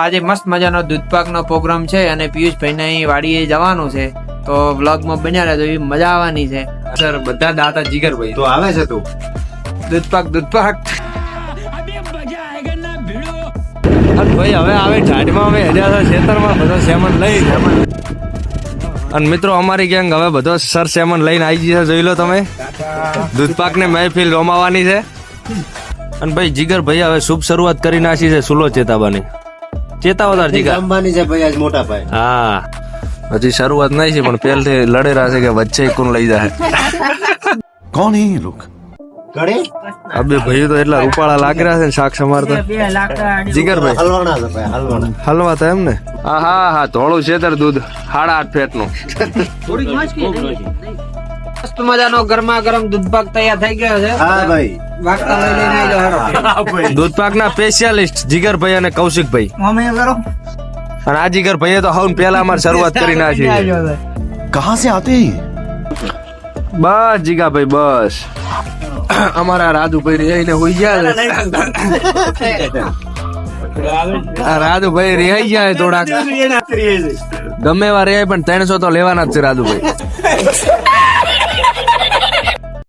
આજે મસ્ત મજાનો દૂધપાક નો પ્રોગ્રામ છે અને પિયુષભાઈ ને અહીં વાડીએ જવાનું છે, તો વ્લોગમાં બન્યા રહેજો, એવી મજા આવવાની છે. સર બધા દાતા જીગરભાઈ તો આવે છે તું દૂધપાક ભાઈ હવે આવે ઝાડમાં હવે હેડ્યા ખેતરમાં બધો સેમન લઈ અને મિત્રો અમારી ગેંગ હવે બધો સર સેમન લઈને આવી જશે. જોઈ લો તમે, દૂધપાક ને મહેફિલ રોમાવાની છે. અને ભાઈ જીગર ભાઈ હવે શુભ શરૂઆત કરી નાખી છે સુલો ચેતાવાની. ચેતાવો તાર જીગર અંબાની છે ભાઈ આજ મોટા ભાઈ. હા, હજી શરૂઆત નહીં છે પણ પહેલથી લડેલા છે કે વચ્ચે કોણ લઈ જાય. कौन है ये लोग? ઘરે અબે ભાઈ તો એટલા રૂપાળા લાગી રહ્યા છે ને શાક સમારતા. જીગરભાઈ હલવાના છે ભાઈ, હલવાના. હલવા તો એમ ને. હા હા હા, ધોળું છેતર દૂધ 8.5 ફેટ નું. મસ્ત મજાનો ગરમા ગરમ દૂધપાક તૈયાર થઈ ગયો છે. હા ભાઈ, વાગતા લઈ લઈને આવી જાઓ. દૂધપાક ના સ્પેશિયાલિસ્ટ જીગરભાઈ અને કૌશિકભાઈ. અને આ જીગરભાઈએ તો હવે પેલા અમારે શરૂઆત કરી નાખી. कहाँ से आते हैं ये? બસ જીગાભાઈ બસ. અમારા રાજુભાઈ રહીને હોઈ ગયા. આ રાજુભાઈ રિહાઈ ગયા થોડાક, ગમે એવા રે પણ 300 તો લેવાના જ છે રાજુભાઈ.